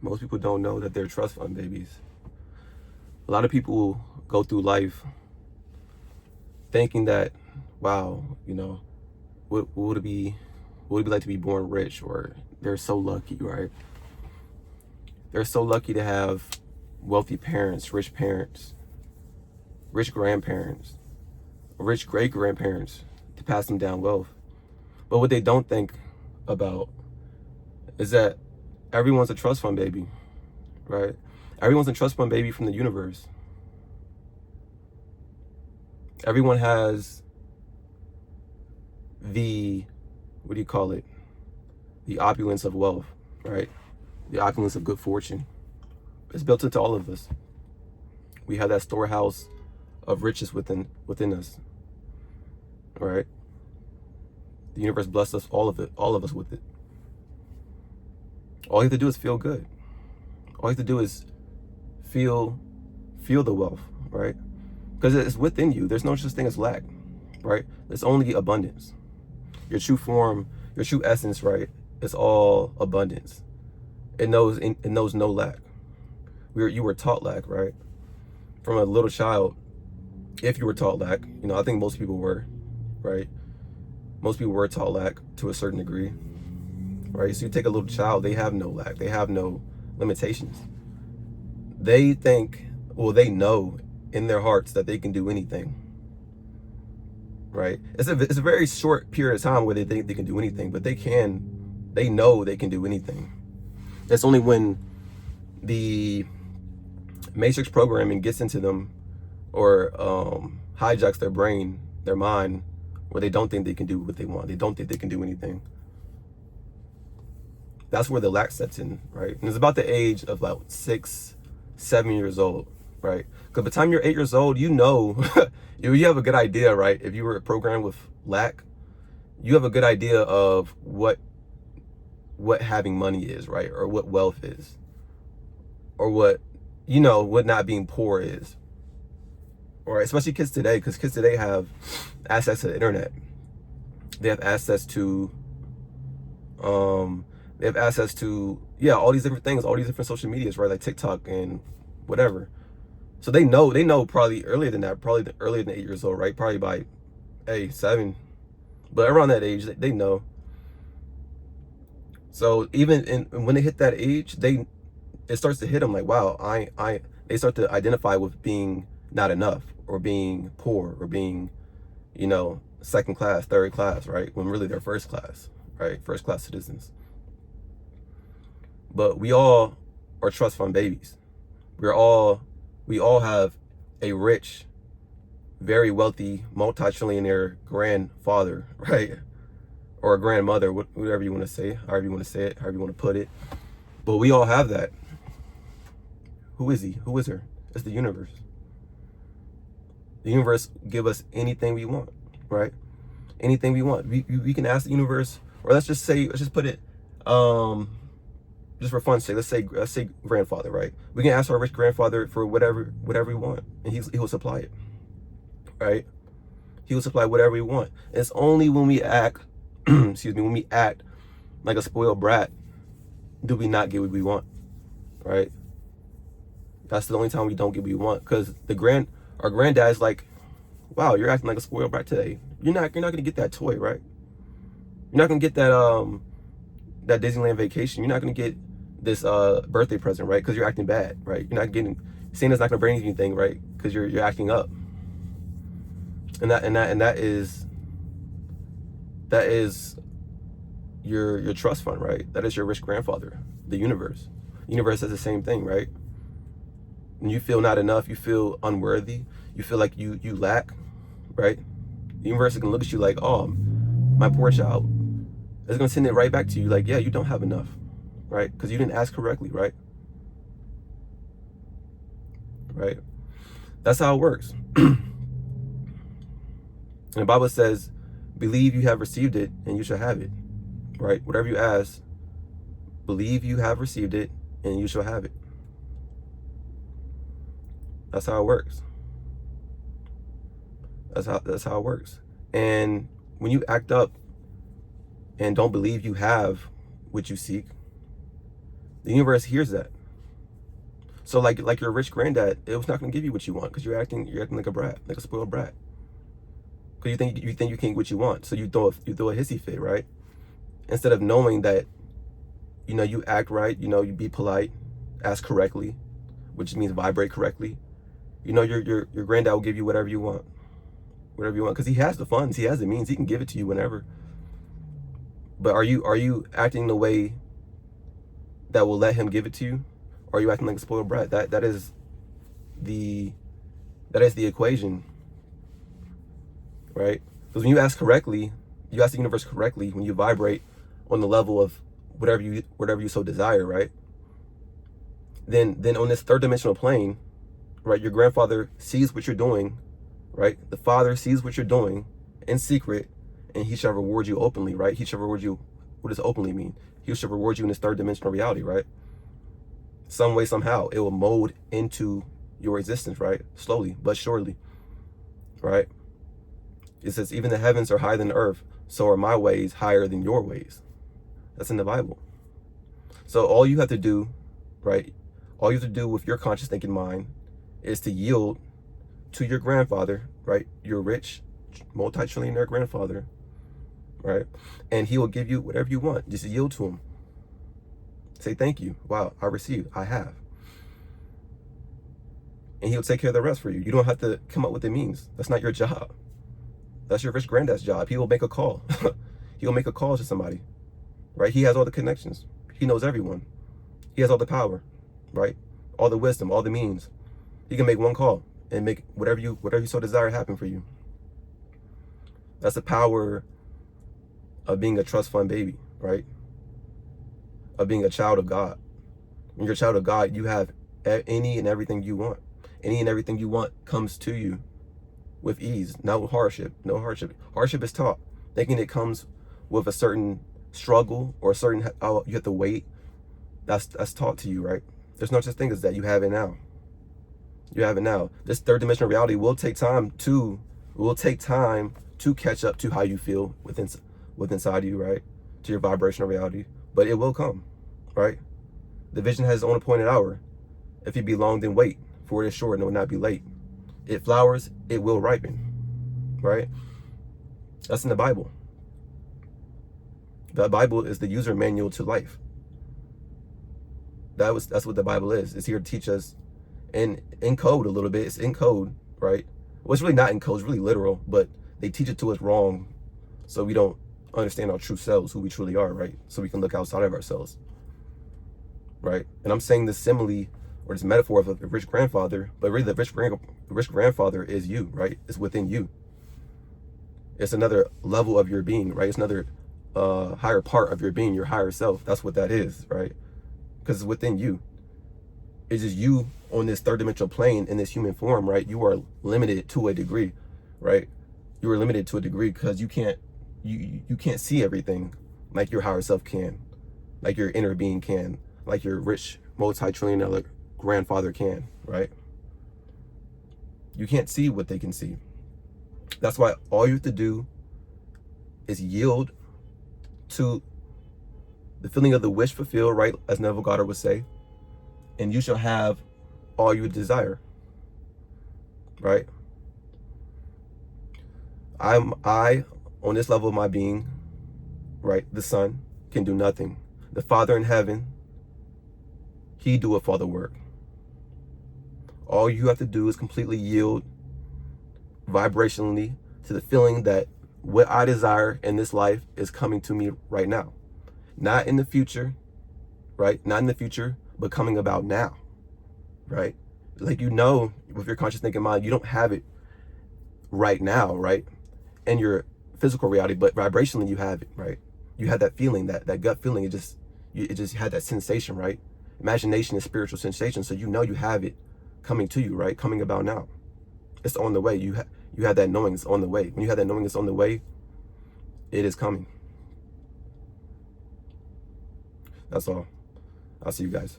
Most people don't know that they're trust fund babies. A lot of people go through life thinking that, wow, what would it be like to be born rich, or they're so lucky, right? They're so lucky to have wealthy parents, rich grandparents, rich great grandparents to pass them down wealth. But what they don't think about is that everyone's a trust fund baby, right? Everyone's a trust fund baby from the universe. Everyone has the, what do you call it? The opulence of wealth, right? The opulence of good fortune. It's built into all of us. We have that storehouse of riches within us, all right? The universe blessed us, all of us with it. All you have to do is feel good. All you have to do is feel the wealth, right? Because it's within you. There's no such thing as lack, right? There's only abundance. Your true form, your true essence, right? It's all abundance. It knows no lack. You were taught lack, right? From a little child, if you were taught lack, I think most people were, right? Most people were taught lack to a certain degree, right? So you take a little child, they have no lack. They have no limitations. They think, well, they know in their hearts that they can do anything, right? It's a very short period of time where they think they can do anything, but they know they can do anything. It's only when the matrix programming gets into them, or hijacks their brain, their mind, where they don't think they can do what they want. They don't think they can do anything. That's where the lack sets in, right? And it's about the age of about 6, 7 years old, right? Because by the time you're 8 years old, you have a good idea, right? If you were programmed with lack, you have a good idea of what having money is, right? Or what wealth is, or what not being poor is. Or especially kids today, because kids today have access to the internet. They have access to all these different things, all these different social medias, right? Like TikTok and whatever. So they know probably earlier than that, probably earlier than 8 years old, right? Probably by 7, but around that age, they know. So even when they hit that age, it starts to hit them like, wow, they start to identify with being not enough, or being poor, or being, second class, third class, right? When really they're first class, right? First class citizens. But we all are trust fund babies. We all have a rich, very wealthy, multi-trillionaire grandfather, right? Or a grandmother, whatever you want to say, however you want to say it, however you want to put it. But we all have that. Who is he? Who is her? It's the universe. The universe give us anything we want, right? Anything we want. We can ask the universe, or let's just put it, just for fun's sake, let's say grandfather, right? We can ask our rich grandfather for whatever we want, and he will supply it, right? He will supply whatever we want. And it's only when we act, when we act like a spoiled brat, do we not get what we want, right? That's the only time we don't get what we want, because our granddad's like, wow, you're acting like a spoiled brat today. You're not gonna get that toy, right? You're not gonna get that that Disneyland vacation. You're not gonna get this birthday present, right? Because you're acting bad, right? You're not getting, Santa's not gonna bring you anything, right? Because you're acting up. And that is your trust fund, right? That is your rich grandfather, the universe. The universe does the same thing, right? When you feel not enough, you feel unworthy, you feel like you lack, right? The universe is gonna look at you like, oh, my poor child. It's gonna send it right back to you like, yeah, you don't have enough, right? Because you didn't ask correctly, right? Right? That's how it works. And the Bible says, believe you have received it and you shall have it, right? Whatever you ask, believe you have received it and you shall have it. That's how it works. That's how it works. And when you act up and don't believe you have what you seek, The universe hears that. So like your rich granddad, it was not going to give you what you want because you're acting like a brat, like a spoiled brat. Because you think you can't get what you want, so you throw a hissy fit, right? Instead of knowing that, you act right, you be polite, ask correctly, which means vibrate correctly. Your granddad will give you whatever you want, because he has the funds, he has the means, he can give it to you whenever. But are you acting the way that will let him give it to you? Or are you acting like a spoiled brat? That is the equation, right? Because when you ask correctly, you ask the universe correctly, when you vibrate on the level of whatever you so desire, right? Then on this third dimensional plane, right, your grandfather sees what you're doing, right? The Father sees what you're doing in secret, and he shall reward you openly, right? He shall reward you. What does openly mean? He shall reward you in this third dimensional reality, right? Some way, somehow, it will mold into your existence, right? Slowly but surely, right? It says, even the heavens are higher than the earth, so are my ways higher than your ways. That's in the Bible. So all you have to do, right? All you have to do with your conscious thinking mind is to yield to your grandfather, right? Your rich, multi-trillionaire grandfather, right? And he will give you whatever you want. Just yield to him. Say thank you. Wow, I received. I have. And he'll take care of the rest for you. You don't have to come up with the means. That's not your job. That's your rich granddad's job. He will make a call. He'll make a call to somebody, right? He has all the connections. He knows everyone. He has all the power, right? All the wisdom, all the means. He can make one call and make whatever you so desire happen for you. That's the power of being a trust fund baby, right? Of being a child of God. When you're a child of God, you have any and everything you want. Any and everything you want comes to you with ease, not with hardship. No hardship. Hardship is taught. Thinking it comes with a certain struggle or a certain, you have to wait. That's taught to you, right? There's no such thing as that. You have it now. You have it now. This third dimensional reality will take time to catch up to how you feel within inside you, right? To your vibrational reality. But it will come, right? The vision has its own appointed hour. If it be long, then wait, for it is short and it will not be late. It flowers, it will ripen, right? That's in the Bible. The Bible is the user manual to life. That's what the Bible is. It's here to teach us in code a little bit. It's in code, right? Well, it's really not in code, it's really literal, but they teach it to us wrong so we don't understand our true selves, who we truly are, right? So we can look outside of ourselves, right? And I'm saying this simile or this metaphor of a rich grandfather, but really the rich grandfather is you, right? It's within you. It's another level of your being, right? It's another higher part of your being, your higher self. That's what that is, right? Because it's within you. It's just you on this third dimensional plane in this human form, right? You are limited to a degree, right? You are limited to a degree because you can't see everything like your higher self can, like your inner being can, like your rich multi-trillionaire grandfather can, right? You can't see what they can see. That's why all you have to do is yield to the feeling of the wish fulfilled, right? As Neville Goddard would say, and you shall have all you desire, right? I, on this level of my being, right? The Son can do nothing. The Father in heaven, he doeth all the work. All you have to do is completely yield vibrationally to the feeling that what I desire in this life is coming to me right now. Not in the future, right? Not in the future, but coming about now, right? Like, with your conscious thinking mind, you don't have it right now, right? In your physical reality, but vibrationally you have it, right? You had that feeling, that gut feeling. It just had that sensation, right? Imagination is spiritual sensation, so you have it coming to you, right? Coming about now. It's on the way. You have that knowing it's on the way. When you have that knowing it's on the way, it is coming. That's all. I'll see you guys.